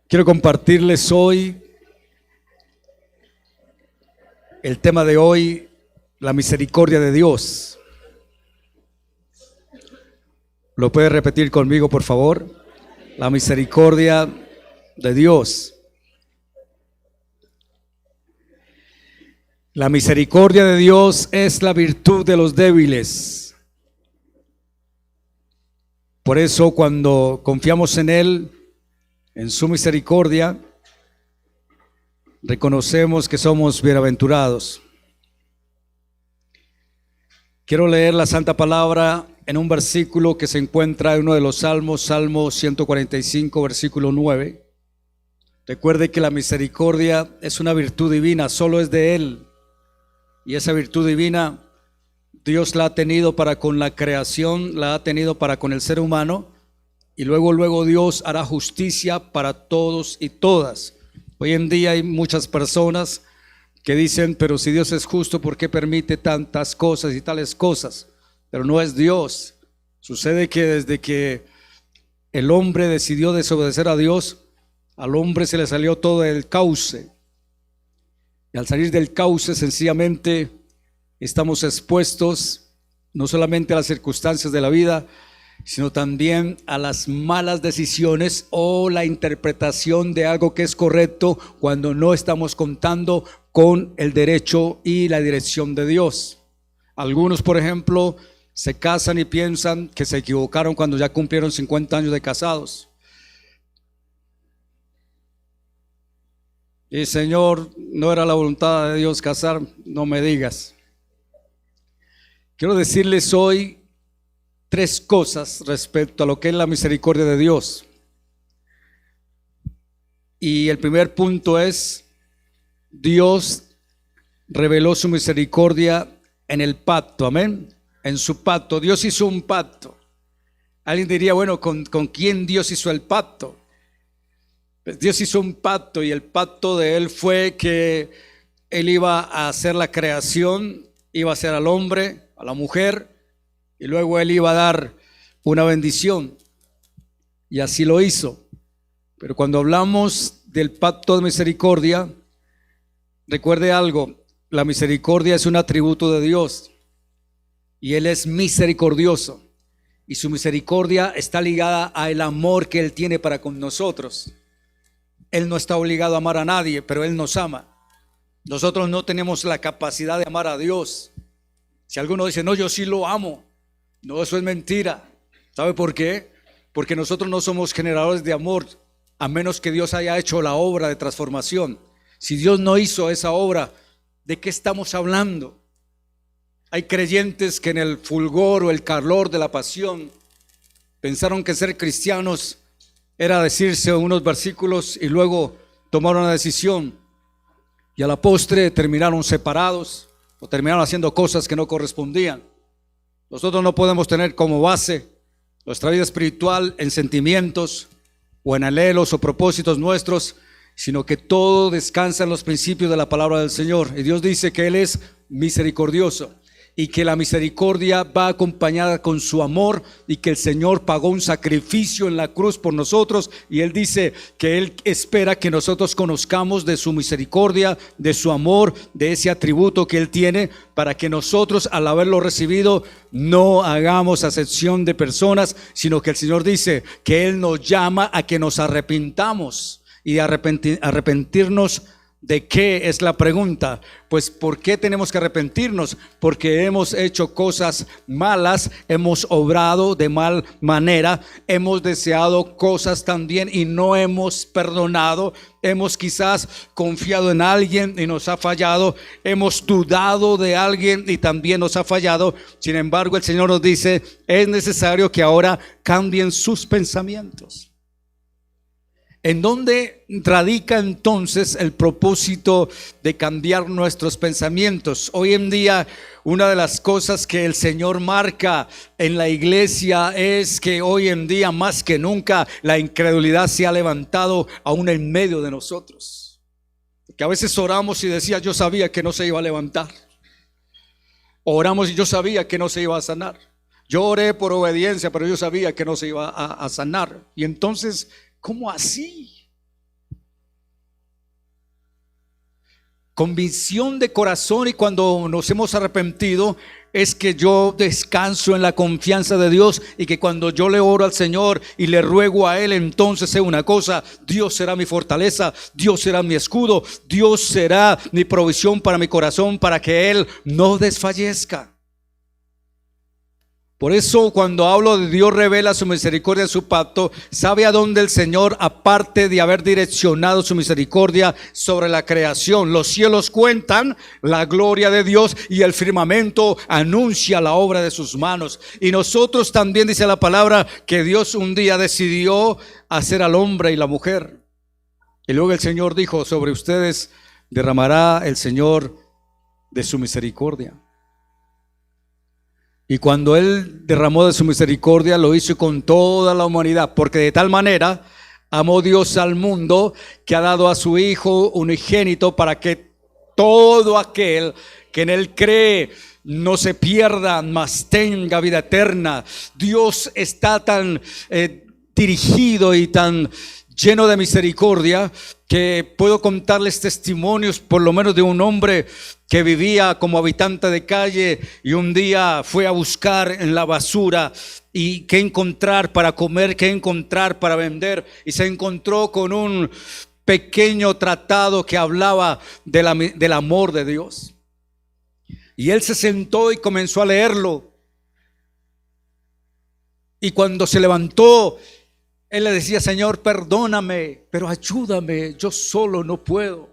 Quiero compartirles hoy el tema de hoy, la misericordia de Dios. ¿Lo puede repetir conmigo, por favor? La misericordia de Dios. La misericordia de Dios es la virtud de los débiles. Por eso, cuando confiamos en Él, en su misericordia, reconocemos que somos bienaventurados. Quiero leer la Santa Palabra en un versículo que se encuentra en uno de los Salmos, Salmo 145, versículo 9. Recuerde que la misericordia es una virtud divina, solo es de Él. Y esa virtud divina Dios la ha tenido para con la creación, la ha tenido para con el ser humano. Y luego Dios hará justicia para todos y todas. Hoy en día hay muchas personas que dicen, pero si Dios es justo, ¿por qué permite tantas cosas y tales cosas? Pero no es Dios. Sucede que desde que el hombre decidió desobedecer a Dios, al hombre se le salió todo el cauce. Y al salir del cauce, sencillamente estamos expuestos no solamente a las circunstancias de la vida, sino también a las malas decisiones o la interpretación de algo que es correcto cuando no estamos contando con el derecho y la dirección de Dios. Algunos, por ejemplo, se casan y piensan que se equivocaron cuando ya cumplieron 50 años de casados. Y Señor, no era la voluntad de Dios casar, no me digas. Quiero decirles hoy tres cosas respecto a lo que es la misericordia de Dios. Y el primer punto es, Dios reveló su misericordia en el pacto, amén. En su pacto, Dios hizo un pacto. Alguien diría, bueno, ¿con quién Dios hizo el pacto? Pues Dios hizo un pacto y el pacto de Él fue que Él iba a hacer la creación, iba a hacer al hombre, a la mujer, y luego Él iba a dar una bendición, y así lo hizo. Pero cuando hablamos del pacto de misericordia, recuerde algo, la misericordia es un atributo de Dios, y Él es misericordioso, y su misericordia está ligada al amor que Él tiene para con nosotros. Él no está obligado a amar a nadie, pero Él nos ama. Nosotros no tenemos la capacidad de amar a Dios. Si alguno dice, no, yo sí lo amo, no, eso es mentira. ¿Sabe por qué? Porque nosotros no somos generadores de amor, a menos que Dios haya hecho la obra de transformación. Si Dios no hizo esa obra, ¿de qué estamos hablando? Hay creyentes que en el fulgor o el calor de la pasión pensaron que ser cristianos era decirse unos versículos y luego tomaron una decisión, y a la postre terminaron separados o terminaron haciendo cosas que no correspondían. Nosotros no podemos tener como base nuestra vida espiritual en sentimientos o en anhelos o propósitos nuestros, sino que todo descansa en los principios de la palabra del Señor. Y Dios dice que Él es misericordioso y que la misericordia va acompañada con su amor, y que el Señor pagó un sacrificio en la cruz por nosotros, y Él dice que Él espera que nosotros conozcamos de su misericordia, de su amor, de ese atributo que Él tiene, para que nosotros, al haberlo recibido, no hagamos acepción de personas, sino que el Señor dice que Él nos llama a que nos arrepintamos. Y de arrepentirnos, ¿de qué es la pregunta? Pues ¿por qué tenemos que arrepentirnos? Porque hemos hecho cosas malas, hemos obrado de mal manera, hemos deseado cosas también y no hemos perdonado, hemos quizás confiado en alguien y nos ha fallado, hemos dudado de alguien y también nos ha fallado. Sin embargo, el Señor nos dice, es necesario que ahora cambien sus pensamientos. ¿En dónde radica entonces el propósito de cambiar nuestros pensamientos? Hoy en día, una de las cosas que el Señor marca en la iglesia es que hoy en día, más que nunca, la incredulidad se ha levantado aún en medio de nosotros. Que a veces oramos y decía, yo sabía que no se iba a levantar. Oramos y yo sabía que no se iba a sanar. Yo oré por obediencia, pero yo sabía que no se iba a sanar. Y entonces, ¿cómo así? convicción de corazón, y cuando nos hemos arrepentido es que yo descanso en la confianza de Dios, y que cuando yo le oro al Señor y le ruego a Él, entonces sé una cosa: Dios será mi fortaleza, Dios será mi escudo, Dios será mi provisión para mi corazón, para que Él no desfallezca. Por eso cuando hablo de Dios revela su misericordia en su pacto, sabe a dónde el Señor, aparte de haber direccionado su misericordia sobre la creación. Los cielos cuentan la gloria de Dios y el firmamento anuncia la obra de sus manos. Y nosotros también, dice la palabra, que Dios un día decidió hacer al hombre y la mujer. Y luego el Señor dijo: sobre ustedes derramará el Señor de su misericordia. Y cuando Él derramó de su misericordia, lo hizo con toda la humanidad, porque de tal manera amó Dios al mundo, que ha dado a su Hijo unigénito, para que todo aquel que en Él cree no se pierda, mas tenga vida eterna. Dios está tan dirigido y tan lleno de misericordia, que puedo contarles testimonios, por lo menos de un hombre que vivía como habitante de calle y un día fue a buscar en la basura y qué encontrar para comer, qué encontrar para vender, y se encontró con un pequeño tratado que hablaba del amor de Dios. Y él se sentó y comenzó a leerlo, y cuando se levantó, él le decía: Señor, perdóname, pero ayúdame, yo solo no puedo.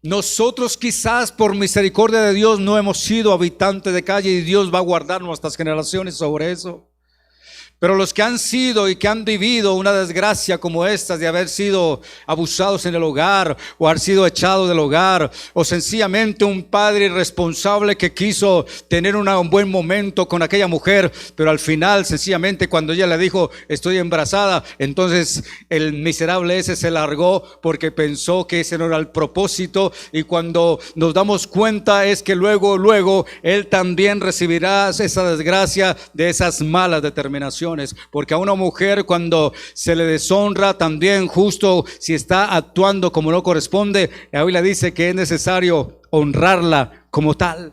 Nosotros quizás por misericordia de Dios no hemos sido habitantes de calle, y Dios va a guardar nuestras generaciones sobre eso. Pero los que han sido y que han vivido una desgracia como esta, de haber sido abusados en el hogar, o haber sido echados del hogar, o sencillamente un padre irresponsable que quiso tener un buen momento con aquella mujer, pero al final sencillamente cuando ella le dijo: estoy embarazada, entonces el miserable ese se largó porque pensó que ese no era el propósito. Y cuando nos damos cuenta es que luego él también recibirá esa desgracia de esas malas determinaciones. Porque a una mujer, cuando se le deshonra, también justo si está actuando como no corresponde, la Biblia dice que es necesario honrarla como tal.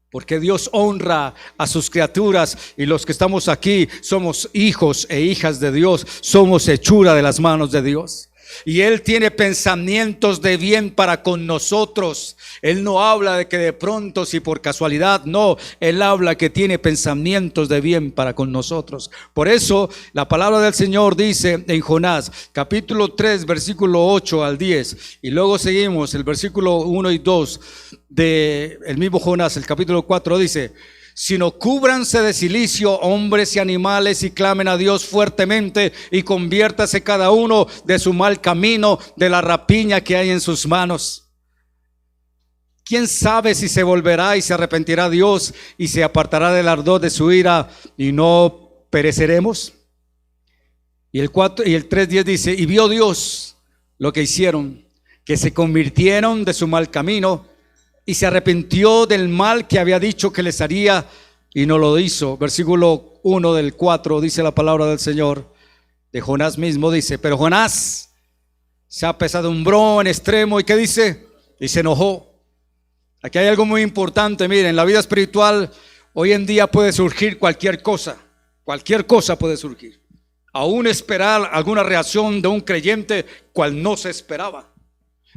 Porque Dios honra a sus criaturas, y los que estamos aquí somos hijos e hijas de Dios, somos hechura de las manos de Dios. Y Él tiene pensamientos de bien para con nosotros. Él no habla de que de pronto, si por casualidad, no. Él habla que tiene pensamientos de bien para con nosotros. Por eso la palabra del Señor dice en Jonás capítulo 3 versículo 8 al 10, y luego seguimos el versículo 1 y 2 de el mismo Jonás, el capítulo 4, dice: sino cúbranse de cilicio hombres y animales, y clamen a Dios fuertemente, y conviértase cada uno de su mal camino, de la rapiña que hay en sus manos. ¿Quién sabe si se volverá y se arrepentirá Dios, y se apartará del ardor de su ira, y no pereceremos? Y el 3:10 dice: y vio Dios lo que hicieron, que se convirtieron de su mal camino, y se arrepintió del mal que había dicho que les haría, y no lo hizo. Versículo 1 del 4 dice la palabra del Señor, de Jonás mismo, dice: pero Jonás se apesadumbró en extremo, ¿y qué dice? Y se enojó. Aquí hay algo muy importante. Miren, en la vida espiritual hoy en día puede surgir cualquier cosa puede surgir. Aún esperar alguna reacción de un creyente cual no se esperaba.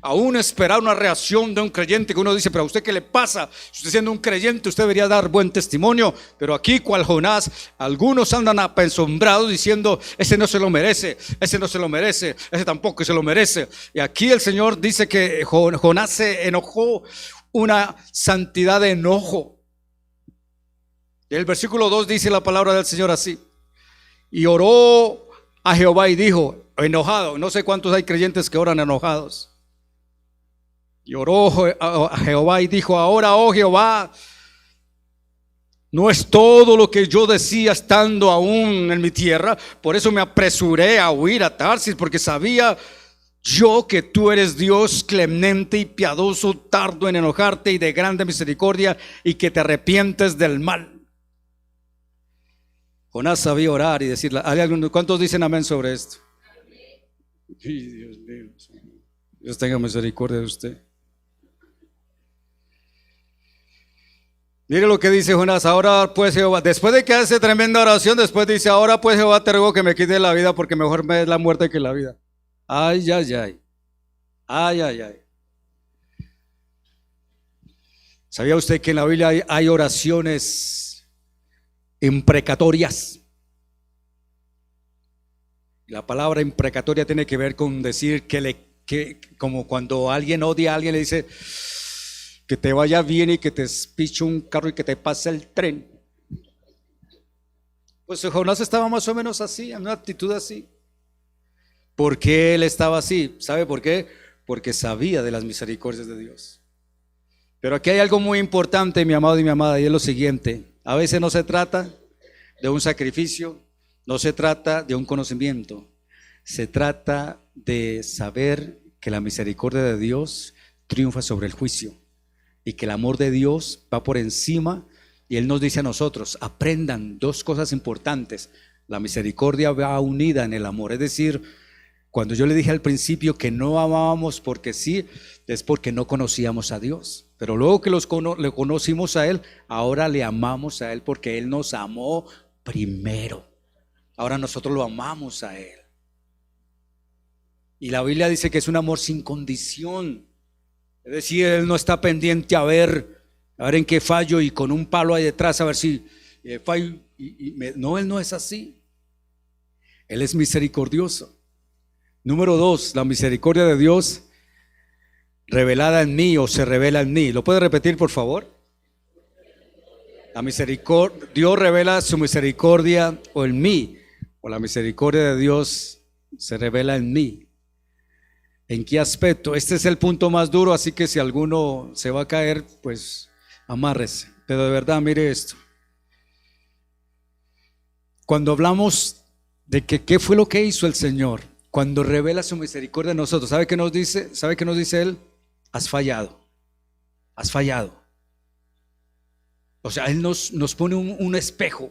Aún esperar una reacción de un creyente que uno dice: pero a usted ¿qué le pasa? Usted siendo un creyente, usted debería dar buen testimonio. Pero aquí, cual Jonás, algunos andan apesadumbrados diciendo: ese no se lo merece, ese no se lo merece, ese tampoco se lo merece. Y aquí el Señor dice que Jonás se enojó, una santidad de enojo. Y el versículo 2 dice la palabra del Señor así: y oró a Jehová y dijo, enojado. No sé cuántos hay creyentes que oran enojados. Y oró a Jehová y dijo: ahora, oh Jehová, no es todo lo que yo decía estando aún en mi tierra. Por eso me apresuré a huir a Tarsis, porque sabía yo que tú eres Dios clemente y piadoso, tardo en enojarte y de grande misericordia, y que te arrepientes del mal. Jonás sabía orar y decirle. ¿Cuántos dicen amén sobre esto? Ay, Dios mío, Dios tenga misericordia de usted. Mire lo que dice Jonás, ahora pues Jehová, después de que hace tremenda oración, después dice, ahora pues Jehová te ruego que me quite la vida porque mejor me es la muerte que la vida. Ay, ay, ay, ay, ay, ay. ¿Sabía usted que en la Biblia hay oraciones imprecatorias? La palabra imprecatoria tiene que ver con decir que como cuando alguien odia a alguien le dice que te vaya bien y que te piche un carro y que te pase el tren. Pues Jonás estaba más o menos así, en una actitud así. ¿Por qué él estaba así? ¿Sabe por qué? Porque sabía de las misericordias de Dios. Pero aquí hay algo muy importante, mi amado y mi amada, y es lo siguiente. A veces no se trata de un sacrificio, no se trata de un conocimiento, se trata de saber que la misericordia de Dios triunfa sobre el juicio y que el amor de Dios va por encima, y Él nos dice a nosotros, aprendan dos cosas importantes. La misericordia va unida en el amor, es decir, cuando yo le dije al principio que no amábamos porque sí, es porque no conocíamos a Dios. Pero luego que le conocimos a Él, ahora le amamos a Él porque Él nos amó primero. Ahora nosotros lo amamos a Él. Y la Biblia dice que es un amor sin condición. Es decir, Él no está pendiente a ver en qué fallo y con un palo ahí detrás a ver si fallo. No, Él no es así. Él es misericordioso. Número 2, la misericordia de Dios revelada en mí o se revela en mí. ¿Lo puede repetir, por favor? La misericordia, Dios revela su misericordia o en mí, o la misericordia de Dios se revela en mí. ¿En qué aspecto? Este es el punto más duro, así que si alguno se va a caer, pues amárrese. Pero de verdad, mire esto. Cuando hablamos de que qué fue lo que hizo el Señor, cuando revela su misericordia en nosotros, ¿sabe qué nos dice? ¿Sabe qué nos dice Él? Has fallado, has fallado. O sea, Él nos pone un espejo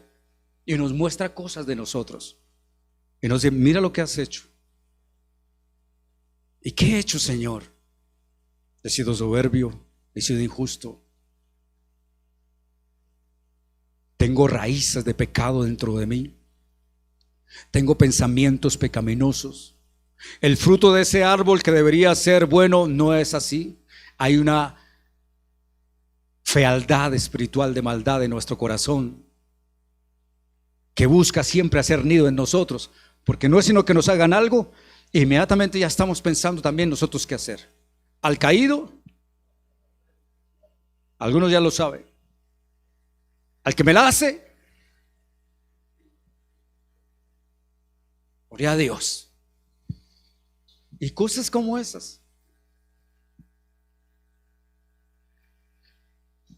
y nos muestra cosas de nosotros. Y nos dice, mira lo que has hecho. ¿Y qué he hecho, Señor? He sido soberbio, he sido injusto. Tengo raíces de pecado dentro de mí. Tengo pensamientos pecaminosos. El fruto de ese árbol que debería ser bueno no es así. Hay una fealdad espiritual de maldad en nuestro corazón que busca siempre hacer nido en nosotros, porque no es sino que nos hagan algo, inmediatamente ya estamos pensando también nosotros qué hacer. Al caído, algunos ya lo saben. Al que me la hace, gloria a Dios. Y cosas como esas.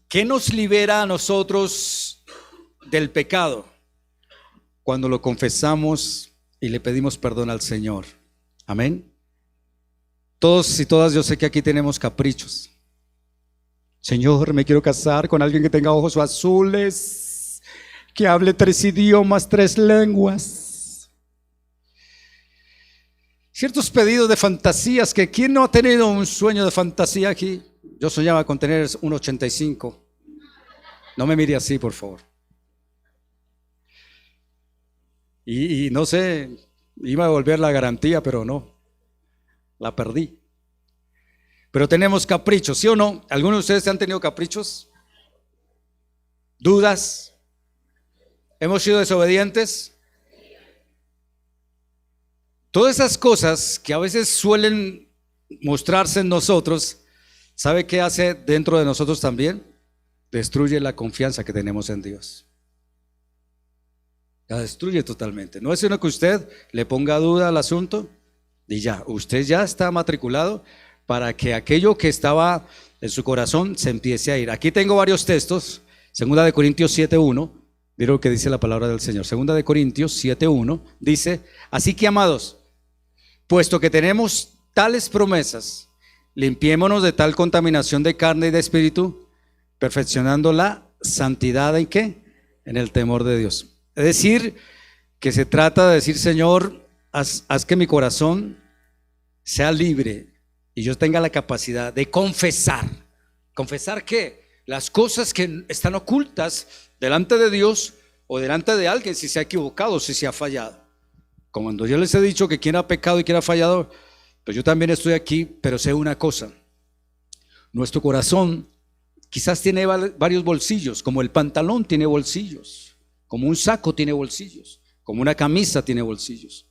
¿Qué nos libera a nosotros del pecado? Cuando lo confesamos y le pedimos perdón al Señor. Amén. Todos y todas, yo sé que aquí tenemos caprichos. Señor, me quiero casar con alguien que tenga ojos azules, que hable 3 idiomas, 3 lenguas. Ciertos pedidos de fantasías que ¿quién no ha tenido un sueño de fantasía aquí? Yo soñaba con tener un 85. No me mire así, por favor. Y no sé, iba a devolver la garantía, pero no, la perdí. Pero tenemos caprichos, ¿sí o no? ¿Algunos de ustedes han tenido caprichos? ¿Dudas? ¿Hemos sido desobedientes? Todas esas cosas que a veces suelen mostrarse en nosotros, ¿sabe qué hace dentro de nosotros también? Destruye la confianza que tenemos en Dios. La destruye totalmente. No es sino que usted le ponga duda al asunto y ya, usted ya está matriculado para que aquello que estaba en su corazón se empiece a ir. Aquí tengo varios textos. 2 Corintios 7:1. Mira lo que dice la palabra del Señor. 2 Corintios 7:1 dice: así que, amados, puesto que tenemos tales promesas, limpiémonos de tal contaminación de carne y de espíritu, perfeccionando la santidad ¿en qué? En el temor de Dios. Es decir, que se trata de decir, Señor, haz que mi corazón sea libre y yo tenga la capacidad de confesar. ¿Confesar qué? las cosas que están ocultas delante de Dios o delante de alguien si se ha equivocado, si se ha fallado. Como cuando yo les he dicho que quien ha pecado y quien ha fallado, pues yo también estoy aquí, pero sé una cosa: nuestro corazón quizás tiene varios bolsillos, como el pantalón tiene bolsillos, como un saco tiene bolsillos, como una camisa tiene bolsillos.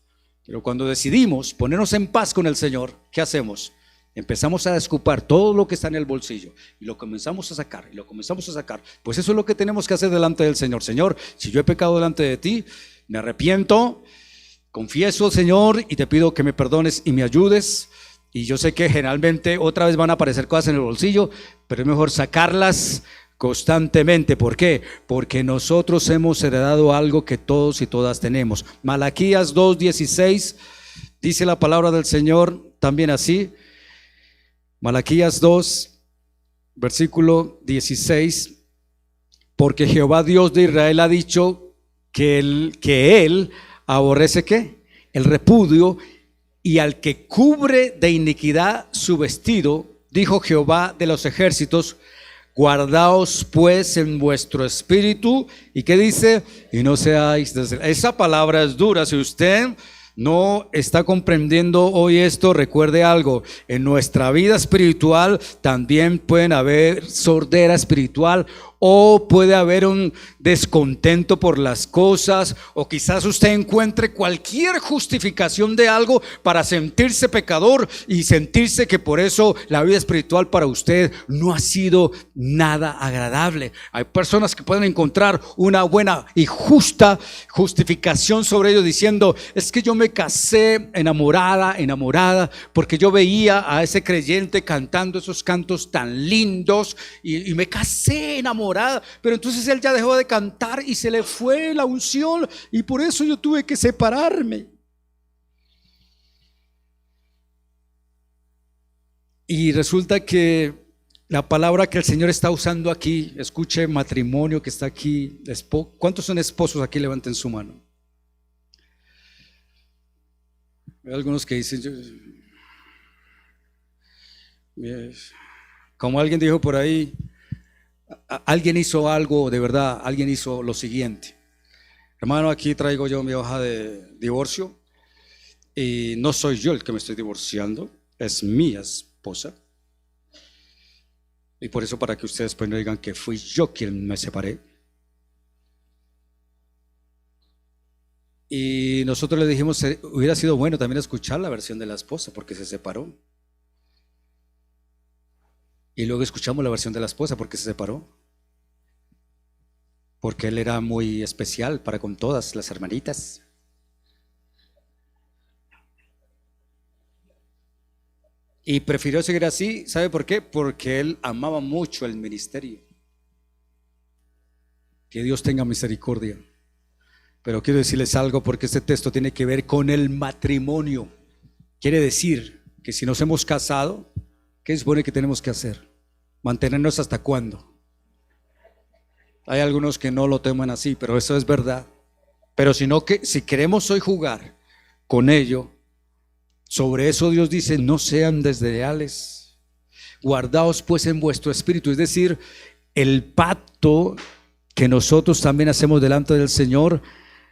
Pero cuando decidimos ponernos en paz con el Señor, ¿qué hacemos? Empezamos a descupar todo lo que está en el bolsillo y lo comenzamos a sacar y lo comenzamos a sacar. Pues eso es lo que tenemos que hacer delante del Señor. Señor, si yo he pecado delante de ti, me arrepiento, confieso, Señor, y te pido que me perdones y me ayudes. Y yo sé que generalmente otra vez van a aparecer cosas en el bolsillo, pero es mejor sacarlas constantemente. ¿Por qué? Porque nosotros hemos heredado algo que todos y todas tenemos. Malaquías 2:16 dice la palabra del Señor también así. Malaquías 2, versículo 16. Porque Jehová Dios de Israel ha dicho que él aborrece ¿qué? El repudio, y al que cubre de iniquidad su vestido, dijo Jehová de los ejércitos: guardaos pues en vuestro espíritu. ¿Y qué dice? Y no seáis desleales. Esa palabra es dura. Si usted no está comprendiendo hoy esto, recuerde algo: en nuestra vida espiritual también pueden haber sordera espiritual, o puede haber un descontento por las cosas, o quizás usted encuentre cualquier justificación de algo para sentirse pecador y sentirse que por eso la vida espiritual para usted no ha sido nada agradable. Hay personas que pueden encontrar una buena y justa justificación sobre ello, diciendo: es que yo me casé enamorada porque yo veía a ese creyente cantando esos cantos tan lindos y me casé enamorada, pero entonces él ya dejó de cantar y se le fue la unción y por eso yo tuve que separarme. Y resulta que la palabra que el Señor está usando aquí, escuche, matrimonio que está aquí, ¿cuántos son esposos aquí? Levanten su mano. Hay algunos que dicen, como alguien dijo por ahí, alguien hizo algo de verdad, alguien hizo lo siguiente. Hermano, aquí traigo yo mi hoja de divorcio y no soy yo el que me estoy divorciando, es mi esposa. Y por eso, para que ustedes pues no digan que fui yo quien me separé. Y nosotros le dijimos, hubiera sido bueno también escuchar la versión de la esposa porque se separó. Y luego escuchamos la versión de la esposa porque se separó. Porque él era muy especial para con todas las hermanitas. Y prefirió seguir así. ¿Sabe por qué? Porque él amaba mucho el ministerio. Que Dios tenga misericordia. Pero quiero decirles algo, porque este texto tiene que ver con el matrimonio. Quiere decir que si nos hemos casado, ¿qué supone que tenemos que hacer? ¿Mantenernos hasta cuándo? Hay algunos que no lo toman así, pero eso es verdad. Pero si queremos hoy jugar con ello, sobre eso Dios dice: no sean desleales, guardaos pues en vuestro espíritu. Es decir, el pacto que nosotros también hacemos delante del Señor,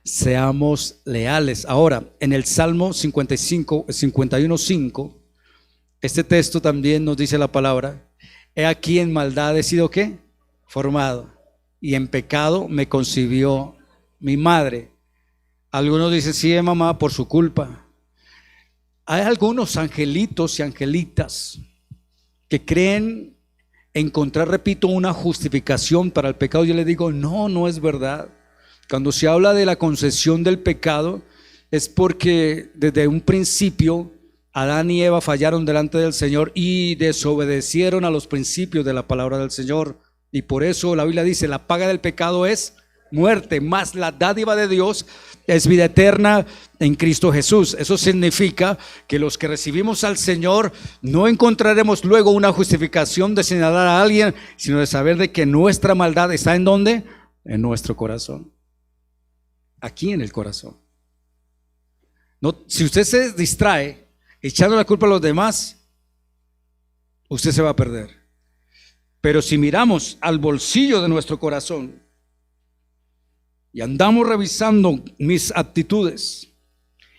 seamos leales. Ahora, en el Salmo 51:5, este texto también nos dice la palabra: he aquí en maldad he sido ¿qué? Formado, y en pecado me concibió mi madre. Algunos dicen: sí, mamá, por su culpa. Hay algunos angelitos y angelitas que creen encontrar, repito, una justificación para el pecado. Yo les digo: no es verdad. Cuando se habla de la concesión del pecado, es porque desde un principio Adán y Eva fallaron delante del Señor y desobedecieron a los principios de la palabra del Señor. Y por eso la Biblia dice: la paga del pecado es muerte, mas la dádiva de Dios es vida eterna en Cristo Jesús. Eso significa que los que recibimos al Señor no encontraremos luego una justificación de señalar a alguien, sino de saber de que nuestra maldad está ¿en dónde? En nuestro corazón. Aquí en el corazón. No, si usted se distrae echando la culpa a los demás, usted se va a perder. Pero si miramos al bolsillo de nuestro corazón y andamos revisando mis actitudes,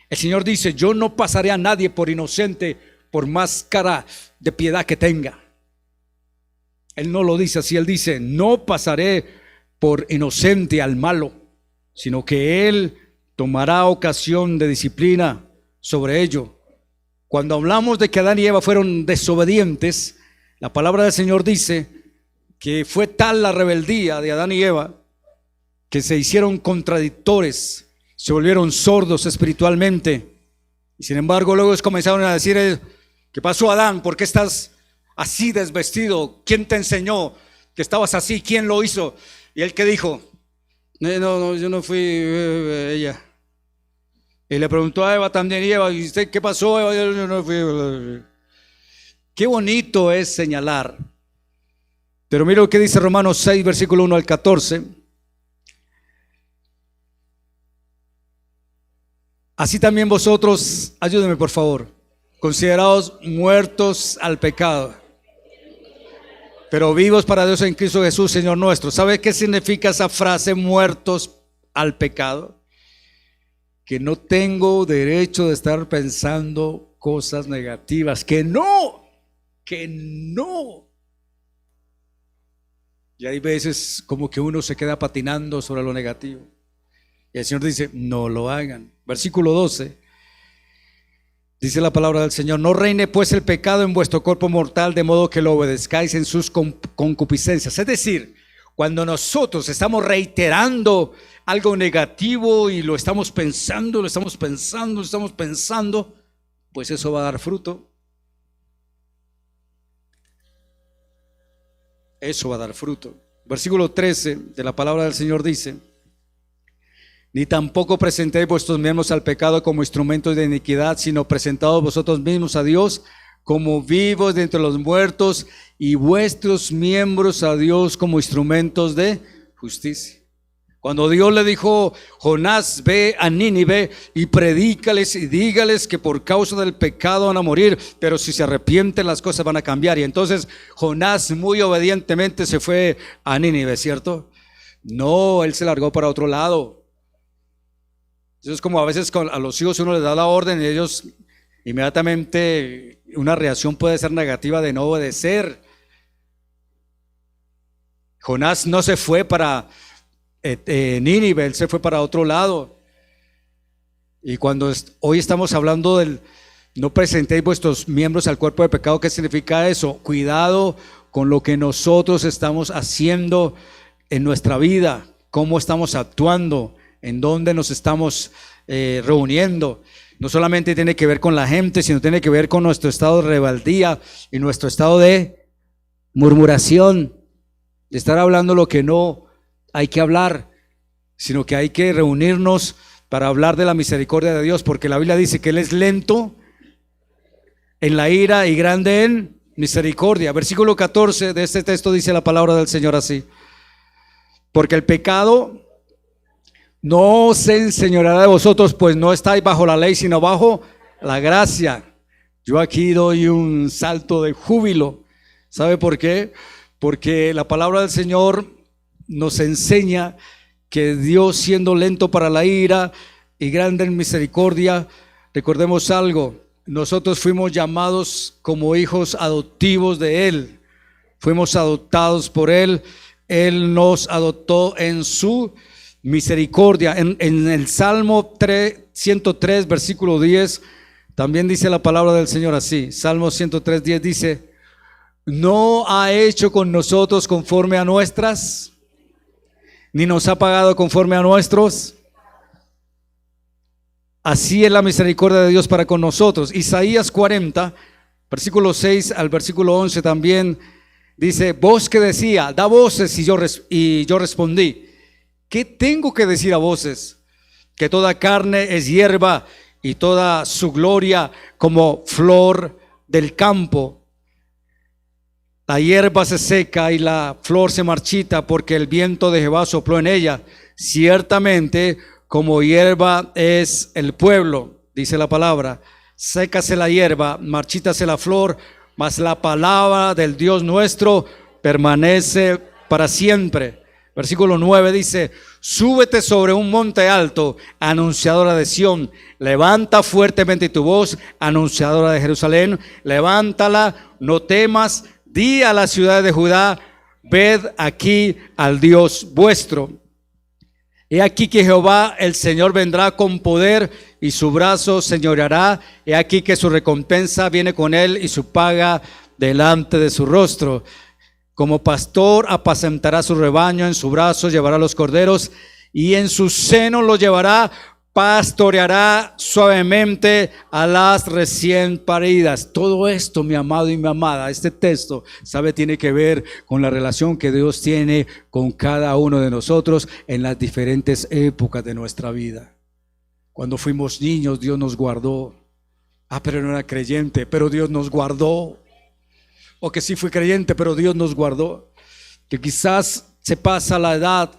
el Señor dice: yo no pasaré a nadie por inocente, por más cara de piedad que tenga. Él no lo dice así, Él dice: no pasaré por inocente al malo, sino que Él tomará ocasión de disciplina sobre ello. Cuando hablamos de que Adán y Eva fueron desobedientes, la palabra del Señor dice que fue tal la rebeldía de Adán y Eva que se hicieron contradictores, se volvieron sordos espiritualmente. Y sin embargo luego comenzaron a decir: ¿qué pasó, Adán? ¿Por qué estás así desvestido? ¿Quién te enseñó que estabas así? ¿Quién lo hizo? Y él, ¿qué dijo? No, yo no fui, ella. Y le preguntó a Eva también: y Eva, ¿y usted qué pasó, Eva? Yo no fui. Qué bonito es señalar. Pero mira lo que dice Romanos 6, versículo 1 al 14. Así también vosotros, ayúdenme por favor, considerados muertos al pecado, pero vivos para Dios en Cristo Jesús, Señor nuestro. ¿Sabe qué significa esa frase, muertos al pecado? Que no tengo derecho de estar pensando cosas negativas, que no. Y hay veces como que uno se queda patinando sobre lo negativo. Y el Señor dice: no lo hagan. Versículo 12. Dice la palabra del Señor: no reine pues el pecado en vuestro cuerpo mortal, de modo que lo obedezcáis en sus concupiscencias. Es decir, cuando nosotros estamos reiterando algo negativo y lo estamos pensando, pues eso va a dar fruto. Eso va a dar fruto. Versículo 13 de la palabra del Señor dice: ni tampoco presentéis vuestros miembros al pecado como instrumentos de iniquidad, sino presentados vosotros mismos a Dios como vivos de entre los muertos, y vuestros miembros a Dios como instrumentos de justicia. Cuando Dios le dijo: Jonás, ve a Nínive y predícales y dígales que por causa del pecado van a morir, pero si se arrepienten las cosas van a cambiar. Y entonces Jonás muy obedientemente se fue a Nínive, ¿cierto? No, él se largó para otro lado. Eso es como a veces a los hijos uno les da la orden y ellos inmediatamente, una reacción puede ser negativa de no obedecer. Jonás no se fue para Nínive, él se fue para otro lado. Y cuando hoy estamos hablando del no presentéis vuestros miembros al cuerpo de pecado, ¿qué significa eso? Cuidado con lo que nosotros estamos haciendo en nuestra vida, cómo estamos actuando, en dónde nos estamos reuniendo. No solamente tiene que ver con la gente, sino tiene que ver con nuestro estado de rebeldía y nuestro estado de murmuración, de estar hablando lo que no hay que hablar, sino que hay que reunirnos para hablar de la misericordia de Dios, porque la Biblia dice que Él es lento en la ira y grande en misericordia. Versículo 14 de este texto dice la palabra del Señor así: porque el pecado no se enseñoreará de vosotros, pues no estáis bajo la ley, sino bajo la gracia. Yo aquí doy un salto de júbilo. ¿Sabe por qué? Porque la palabra del Señor nos enseña que Dios, siendo lento para la ira y grande en misericordia, recordemos algo: nosotros fuimos llamados como hijos adoptivos de Él, fuimos adoptados por Él, Él nos adoptó en su misericordia. En el Salmo 103, versículo 10, también dice la palabra del Señor así. Salmo 103, 10 dice: no ha hecho con nosotros conforme a nuestras, ni nos ha pagado conforme a nuestros. Así es la misericordia de Dios para con nosotros. Isaías 40, versículo 6 al versículo 11 también dice: voz que decía, da voces, y yo respondí, ¿qué tengo que decir a voces? Que toda carne es hierba y toda su gloria como flor del campo. La hierba se seca y la flor se marchita, porque el viento de Jehová sopló en ella. Ciertamente como hierba es el pueblo, dice la palabra. Sécase la hierba, marchítase la flor, mas la palabra del Dios nuestro permanece para siempre. Versículo 9 dice: súbete sobre un monte alto, anunciadora de Sión, levanta fuertemente tu voz, anunciadora de Jerusalén, levántala, no temas, di a las ciudades de Judá, ved aquí al Dios vuestro. He aquí que Jehová el Señor vendrá con poder y su brazo señoreará. He aquí que su recompensa viene con él y su paga delante de su rostro. Como pastor apacentará su rebaño, en su brazo llevará los corderos y en su seno los llevará, pastoreará suavemente a las recién paridas. Todo esto, mi amado y mi amada, este texto, sabe, tiene que ver con la relación que Dios tiene con cada uno de nosotros en las diferentes épocas de nuestra vida. Cuando fuimos niños, Dios nos guardó. Pero no era creyente, pero Dios nos guardó. O que sí fue creyente, pero Dios nos guardó. Que quizás se pasa la edad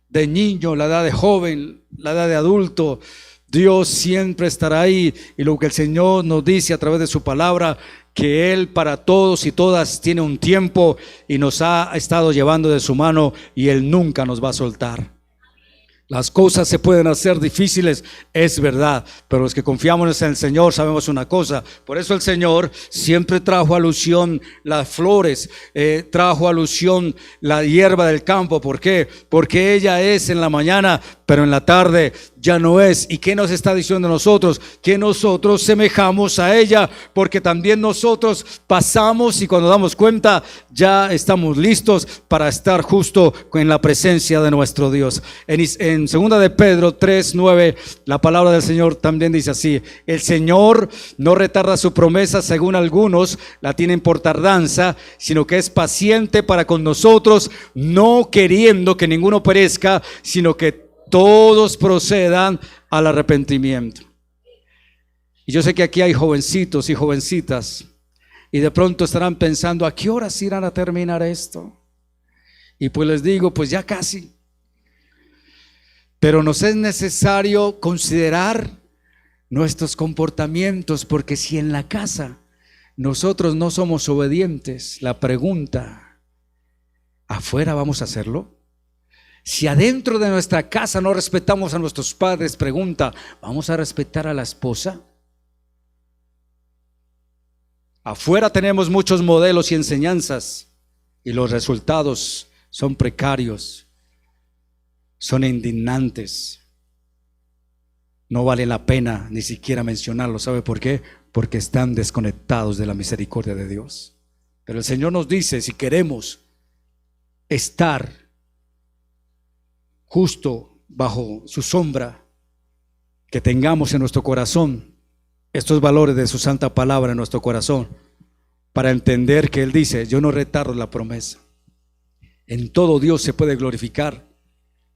de niño, la edad de joven, la edad de adulto. Dios siempre estará ahí. Y lo que el Señor nos dice a través de su palabra, que Él para todos y todas tiene un tiempo y nos ha estado llevando de su mano y Él nunca nos va a soltar. Las cosas se pueden hacer difíciles, es verdad, pero los que confiamos en el Señor sabemos una cosa. Por eso el Señor siempre trajo alusión las flores, trajo alusión la hierba del campo. ¿Por qué? Porque ella es en la mañana, pero en la tarde ya no es. ¿Y qué nos está diciendo nosotros? Que nosotros semejamos a ella, porque también nosotros pasamos y cuando damos cuenta ya estamos listos para estar justo en la presencia de nuestro Dios. En segunda de Pedro 3:9, la palabra del Señor también dice así: el Señor no retarda su promesa, según algunos la tienen por tardanza, sino que es paciente para con nosotros, no queriendo que ninguno perezca, sino que todos procedan al arrepentimiento. Y yo sé que aquí hay jovencitos y jovencitas, y de pronto estarán pensando: ¿a qué horas irán a terminar esto? Y pues les digo, pues ya casi. Pero nos es necesario considerar nuestros comportamientos, porque si en la casa nosotros no somos obedientes, la pregunta: ¿afuera vamos a hacerlo? Si adentro de nuestra casa no respetamos a nuestros padres, pregunta: ¿vamos a respetar a la esposa? Afuera tenemos muchos modelos y enseñanzas y los resultados son precarios, son indignantes. No vale la pena ni siquiera mencionarlo. ¿Sabe por qué? Porque están desconectados de la misericordia de Dios. Pero el Señor nos dice, si queremos estar justo bajo su sombra, que tengamos en nuestro corazón estos valores de su santa palabra en nuestro corazón, para entender que Él dice: yo no retardo la promesa. En todo Dios se puede glorificar,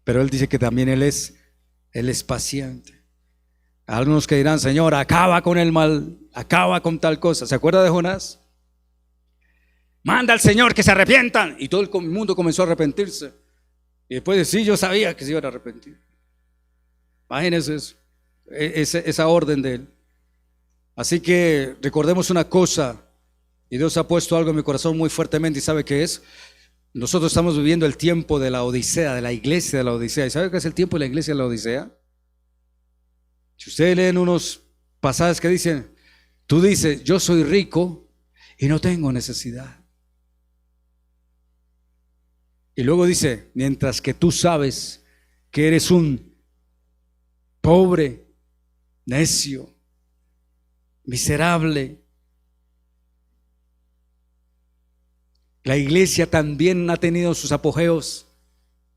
pero Él dice que también Él es paciente. Algunos que dirán: Señor, acaba con el mal, acaba con tal cosa. ¿Se acuerda de Jonás? Manda al Señor que se arrepientan, y todo el mundo comenzó a arrepentirse. Y después de: sí, yo sabía que se iban a arrepentir. Imagínense eso, esa orden de Él. Así que recordemos una cosa, y Dios ha puesto algo en mi corazón muy fuertemente, y ¿sabe qué es? Nosotros estamos viviendo el tiempo de la Odisea, de la iglesia de la Odisea. ¿Y sabe qué es el tiempo de la iglesia de la Odisea? Si ustedes leen unos pasajes que dicen: tú dices, yo soy rico y no tengo necesidad. Y luego dice: mientras que tú sabes que eres un pobre, necio, miserable. La iglesia también ha tenido sus apogeos,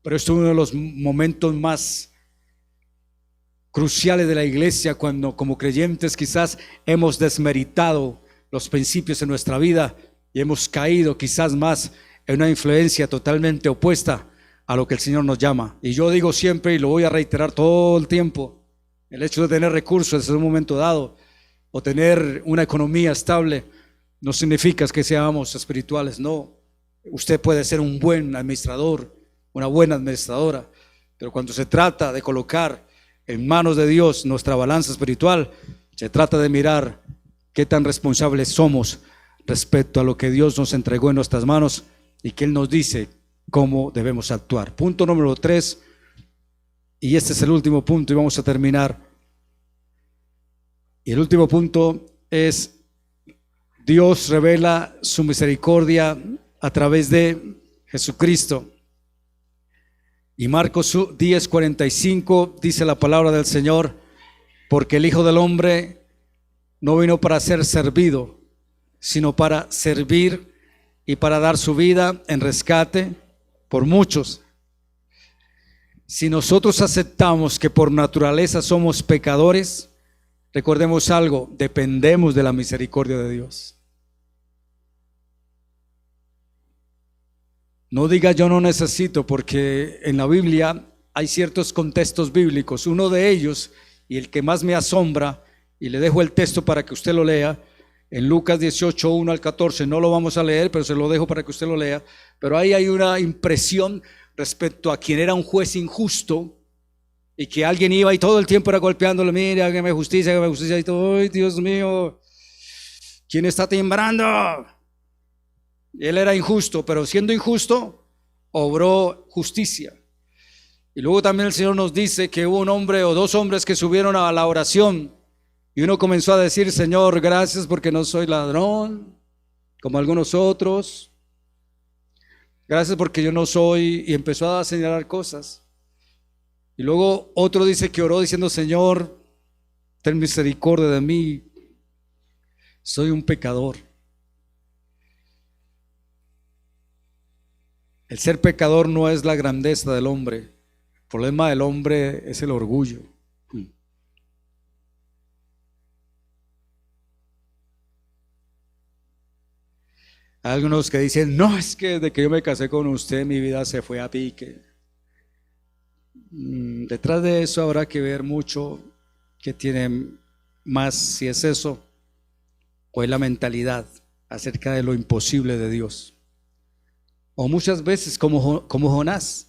pero esto es uno de los momentos más cruciales de la iglesia, cuando como creyentes quizás hemos desmeritado los principios en nuestra vida y hemos caído quizás más en una influencia totalmente opuesta a lo que el Señor nos llama. Y yo digo siempre, y lo voy a reiterar todo el tiempo, el hecho de tener recursos en un momento dado o tener una economía estable no significa que seamos espirituales. No, usted puede ser un buen administrador, una buena administradora, pero cuando se trata de colocar en manos de Dios nuestra balanza espiritual, se trata de mirar qué tan responsables somos respecto a lo que Dios nos entregó en nuestras manos y que Él nos dice cómo debemos actuar. Punto número 3, y este es el último punto y vamos a terminar. Y el último punto es: Dios revela su misericordia a través de Jesucristo. Y Marcos 10:45 dice la palabra del Señor: porque el Hijo del Hombre no vino para ser servido, sino para servir y para dar su vida en rescate por muchos. Si nosotros aceptamos que por naturaleza somos pecadores, recordemos algo: dependemos de la misericordia de Dios. No diga yo no necesito, porque en la Biblia hay ciertos contextos bíblicos. Uno de ellos, y el que más me asombra, y le dejo el texto para que usted lo lea, en Lucas 18, 1 al 14, no lo vamos a leer, pero se lo dejo para que usted lo lea. Pero ahí hay una impresión respecto a quien era un juez injusto, y que alguien iba y todo el tiempo era golpeándole: mira, hágame justicia, y todo. ¡Ay, Dios mío! ¿Quién está timbrando? Él era injusto, pero siendo injusto, obró justicia. Y luego también el Señor nos dice que hubo un hombre o dos hombres que subieron a la oración, y uno comenzó a decir: Señor, gracias porque no soy ladrón, como algunos otros. Gracias porque yo no soy, y empezó a señalar cosas. Y luego otro dice que oró diciendo: Señor, ten misericordia de mí, soy un pecador. El ser pecador no es la grandeza del hombre. El problema del hombre es el orgullo. Hay algunos que dicen: no, es que desde que yo me casé con usted mi vida se fue a pique. Detrás de eso habrá que ver mucho que tiene más, si es eso o es la mentalidad acerca de lo imposible de Dios. O muchas veces como Jonás.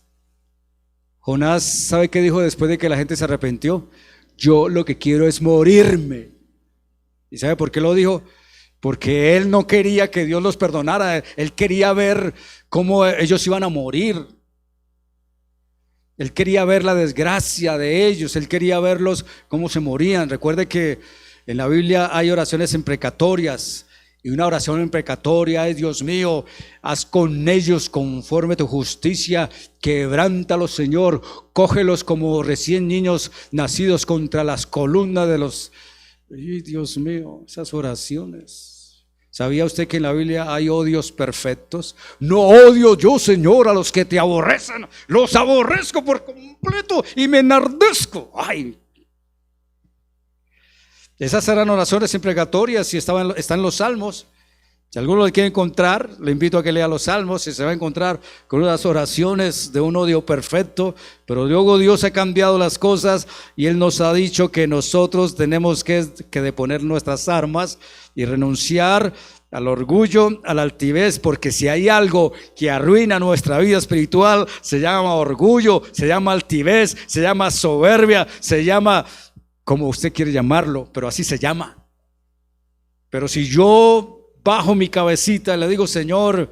Jonás, ¿sabe qué dijo después de que la gente se arrepintió? Yo lo que quiero es morirme. ¿Y sabe por qué lo dijo? Porque él no quería que Dios los perdonara. Él quería ver cómo ellos iban a morir. Él quería ver la desgracia de ellos. Él quería verlos cómo se morían. Recuerde que en la Biblia hay oraciones imprecatorias. Y una oración imprecatoria es: Dios mío, haz con ellos conforme tu justicia, quebrántalos, Señor, cógelos como recién niños nacidos contra las columnas de los... ¡Ay, Dios mío! Esas oraciones. ¿Sabía usted que en la Biblia hay odios perfectos? No odio yo, Señor, a los que te aborrecen, los aborrezco por completo y me enardezco. ¡Ay! Esas eran oraciones imprecatorias y están en los Salmos. Si alguno lo quiere encontrar, le invito a que lea los Salmos y se va a encontrar con unas oraciones de un odio perfecto. Pero luego Dios ha cambiado las cosas y Él nos ha dicho que nosotros tenemos que deponer nuestras armas y renunciar al orgullo, a la altivez, porque si hay algo que arruina nuestra vida espiritual, se llama orgullo, se llama altivez, se llama soberbia, se llama... como usted quiere llamarlo, pero así se llama. Pero si yo bajo mi cabecita y le digo: Señor,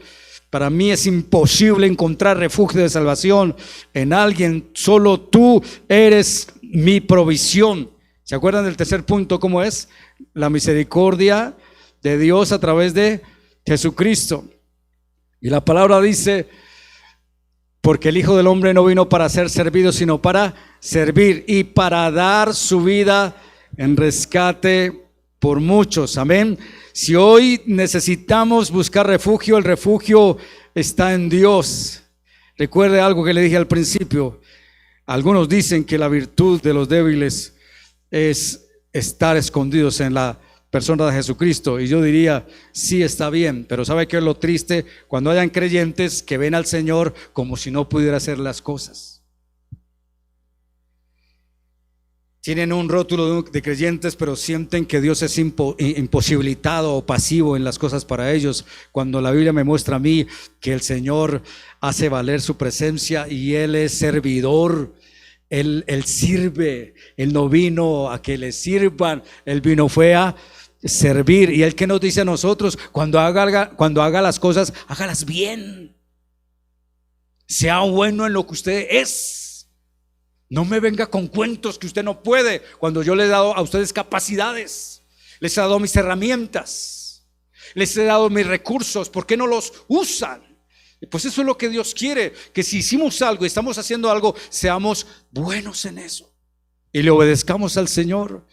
para mí es imposible encontrar refugio de salvación en alguien, solo tú eres mi provisión. ¿Se acuerdan del tercer punto? ¿Cómo es? La misericordia de Dios a través de Jesucristo. Y la palabra dice: porque el Hijo del Hombre no vino para ser servido, sino para servir y para dar su vida en rescate por muchos. Amén. Si hoy necesitamos buscar refugio, el refugio está en Dios. Recuerde algo que le dije al principio. Algunos dicen que la virtud de los débiles es estar escondidos en la persona de Jesucristo, y yo diría: sí, está bien, pero ¿sabe qué es lo triste? Cuando hayan creyentes que ven al Señor como si no pudiera hacer las cosas. Tienen un rótulo de creyentes, pero sienten que Dios es imposibilitado o pasivo en las cosas para ellos, cuando la Biblia me muestra a mí que el Señor hace valer su presencia y Él es servidor. Él sirve. Él no vino a que le sirvan, Él vino fue a servir. Y Él, que nos dice a nosotros: cuando haga las cosas, hágalas bien. Sea bueno en lo que usted es. No me venga con cuentos que usted no puede, cuando yo le he dado a ustedes capacidades, les he dado mis herramientas, les he dado mis recursos. ¿Por qué no los usan? Pues eso es lo que Dios quiere, que si hicimos algo y estamos haciendo algo, seamos buenos en eso y le obedezcamos al Señor.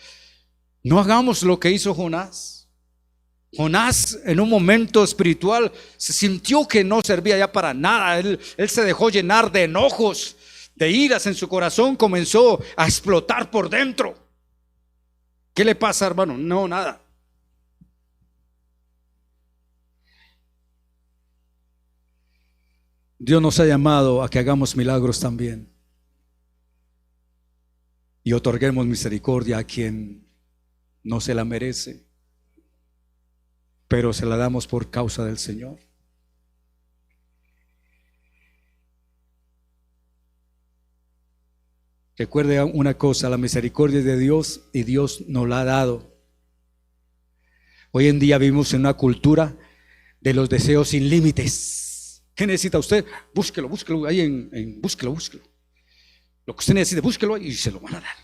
No hagamos lo que hizo Jonás. Jonás, en un momento espiritual, se sintió que no servía ya para nada. Él se dejó llenar de enojos, de iras en su corazón. Comenzó a explotar por dentro. ¿Qué le pasa, hermano? No, nada. Dios nos ha llamado a que hagamos milagros también y otorguemos misericordia a quien no se la merece, pero se la damos por causa del Señor. Recuerde una cosa: la misericordia es de Dios y Dios nos la ha dado. Hoy en día vivimos en una cultura de los deseos sin límites. ¿Qué necesita usted? Búsquelo ahí búsquelo. Lo que usted necesite, búsquelo y se lo van a dar.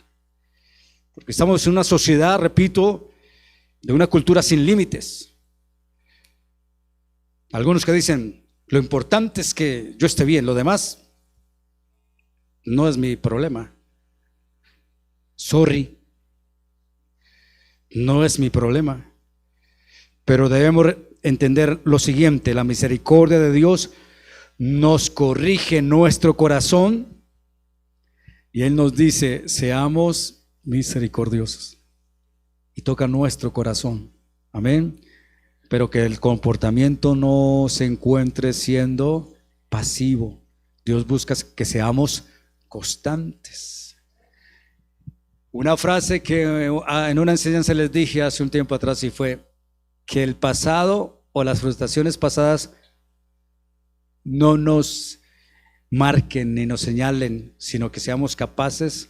Porque estamos en una sociedad, repito, de una cultura sin límites. Algunos que dicen, lo importante es que yo esté bien, lo demás no es mi problema. Sorry, no es mi problema. Pero debemos entender lo siguiente: la misericordia de Dios nos corrige nuestro corazón y Él nos dice, seamos misericordiosos, y toca nuestro corazón. Amén. Pero que el comportamiento no se encuentre siendo pasivo. Dios busca que seamos constantes. Una frase que en una enseñanza les dije hace un tiempo atrás, y fue que el pasado o las frustraciones pasadas no nos marquen ni nos señalen, sino que seamos capaces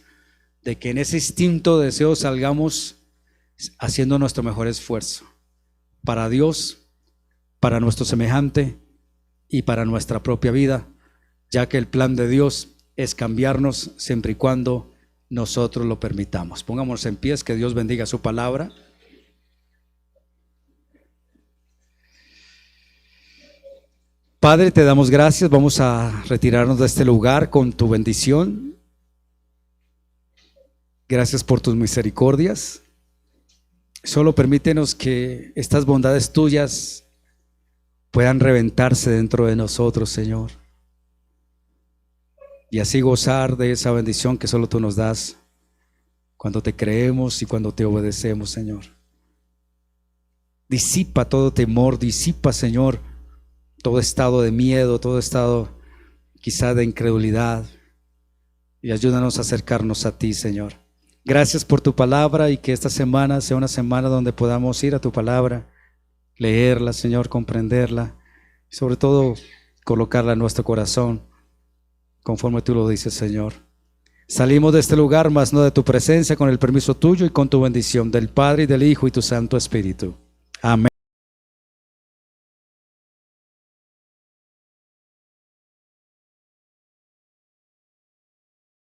de que en ese instinto de deseo salgamos haciendo nuestro mejor esfuerzo para Dios, para nuestro semejante y para nuestra propia vida, ya que el plan de Dios es cambiarnos siempre y cuando nosotros lo permitamos. Pongámonos en pies, que Dios bendiga su palabra. Padre, te damos gracias. Vamos a retirarnos de este lugar con tu bendición. Gracias por tus misericordias. Solo permítenos que estas bondades tuyas puedan reventarse dentro de nosotros, Señor, y así gozar de esa bendición que solo tú nos das cuando te creemos y cuando te obedecemos, Señor. Disipa todo temor, disipa, Señor, todo estado de miedo, todo estado quizá de incredulidad, y ayúdanos a acercarnos a ti, Señor. Gracias por tu palabra, y que esta semana sea una semana donde podamos ir a tu palabra, leerla, Señor, comprenderla y sobre todo colocarla en nuestro corazón conforme tú lo dices, Señor. Salimos de este lugar, mas no de tu presencia, con el permiso tuyo y con tu bendición, del Padre y del Hijo y tu Santo Espíritu. Amén.